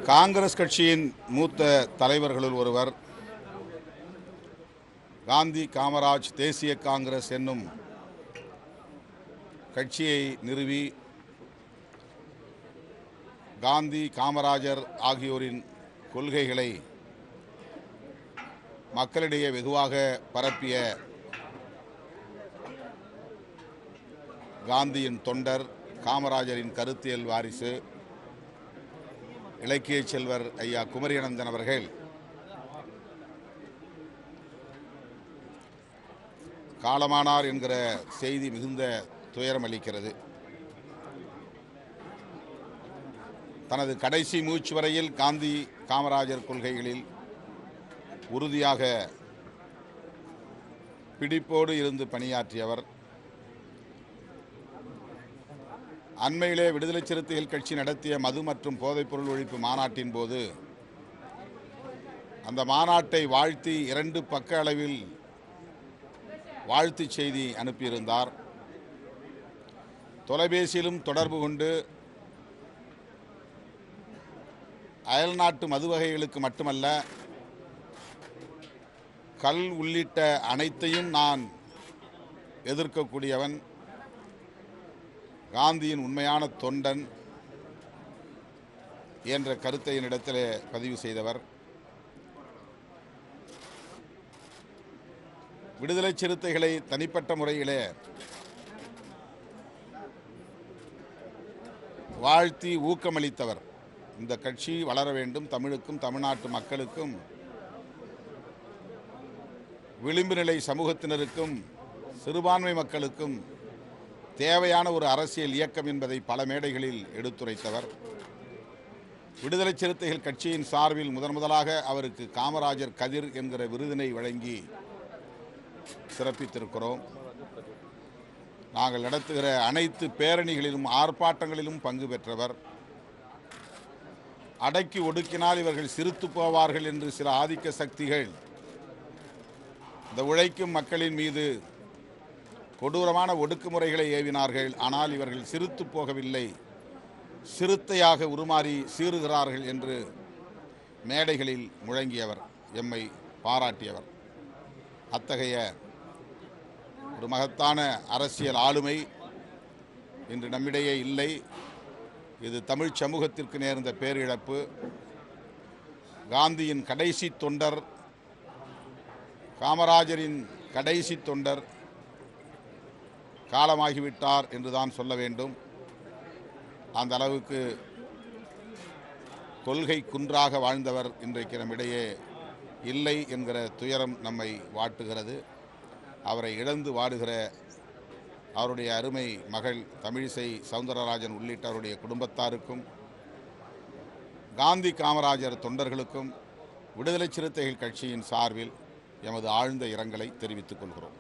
காங்கிரஸ் கட்சியின் மூத்த தலைவர்களுள் ஒருவர் காந்தி காமராஜ் தேசிய காங்கிரஸ் என்னும் கட்சியை நிறுவி காந்தி காமராஜர் ஆகியோரின் கொள்கைகளை மக்களிடையே வெகுவாக பரப்பிய காந்தியின் தொண்டர், காமராஜரின் கருத்தியல் வாரிசு, இலக்கிய செல்வர் ஐயா குமரியனந்தன் அவர்கள் காலமானார் என்கிற செய்தி மிகுந்த துயரம் அளிக்கிறது. தனது கடைசி மூச்சு வரையில் காந்தி காமராஜர் கொள்கைகளில் உறுதியாக பிடிப்போடு இருந்து பணியாற்றியவர். அண்மையிலே விடுதலை சிறுத்தைகள் கட்சி நடத்திய மது மற்றும் போதைப்பொருள் ஒழிப்பு மாநாட்டின் போது அந்த மாநாட்டை வாழ்த்தி 2 பக்க அளவில் வாழ்த்துச் செய்தி அனுப்பியிருந்தார். தொலைபேசியிலும் தொடர்பு கொண்டு அயல்நாட்டு மது வகைகளுக்கு மட்டுமல்ல, கல் உள்ளிட்ட அனைத்தையும் நான் எதிர்க்கக்கூடியவன், காந்தியின் உண்மையான தொண்டன் என்ற கருத்தை என்னிடத்தில் பதிவு செய்தவர். விடுதலை சிறுத்தைகளை தனிப்பட்ட முறையிலே வாழ்த்தி ஊக்கமளித்தவர். இந்த கட்சி வளர வேண்டும், தமிழுக்கும் தமிழ்நாட்டு மக்களுக்கும் விளிம்பு நிலை சமூகத்தினருக்கும் சிறுபான்மை மக்களுக்கும் தேவையான ஒரு அரசியல் இயக்கம் என்பதை பல மேடைகளில் எடுத்துரைத்தவர். விடுதலை சிறுத்தைகள் கட்சியின் சார்பில் முதலாக அவருக்கு காமராஜர் கதிர் என்கிற விருதினை வழங்கி சிறப்பித்திருக்கிறோம். நாங்கள் நடத்துகிற அனைத்து பேரணிகளிலும் ஆர்ப்பாட்டங்களிலும் பங்கு பெற்றவர். அடக்கி ஒடுக்கினால் இவர்கள் சிரித்து போவார்கள் என்று சில ஆதிக்க சக்திகள் இந்த உழைக்கும் மக்களின் மீது கொடூரமான ஒடுக்குமுறைகளை ஏவினார்கள். ஆனால் இவர்கள் சிரித்து போகவில்லை, சிறுத்தையாக உருமாறி சீறுகிறார்கள் என்று மேடைகளில் முழங்கியவர், எம்மை பாராட்டியவர். அத்தகைய ஒரு மகத்தான அரசியல் ஆளுமை இன்று நம்மிடையே இல்லை. இது தமிழ் சமூகத்திற்கு நேர்ந்த பேரிழப்பு. காந்தியின் கடைசி தொண்டர், காமராஜரின் கடைசி தொண்டர் காலமாகிவிட்டார் என்றுதான் சொல்ல வேண்டும். அந்த அளவுக்கு கொள்கை குன்றாக வாழ்ந்தவர் இன்றைக்கு நம்மிடையே இல்லை என்கிற துயரம் நம்மை வாட்டுகிறது. அவரை இழந்து வாடுகிற அவருடைய அருமை மகள் தமிழிசை சவுந்தரராஜன் உள்ளிட்ட அவருடைய குடும்பத்தாருக்கும், காந்தி காமராஜர் தொண்டர்களுக்கும் விடுதலை சிறுத்தைகள் கட்சியின் சார்பில் எமது ஆழ்ந்த இரங்கலை தெரிவித்துக் கொள்கிறோம்.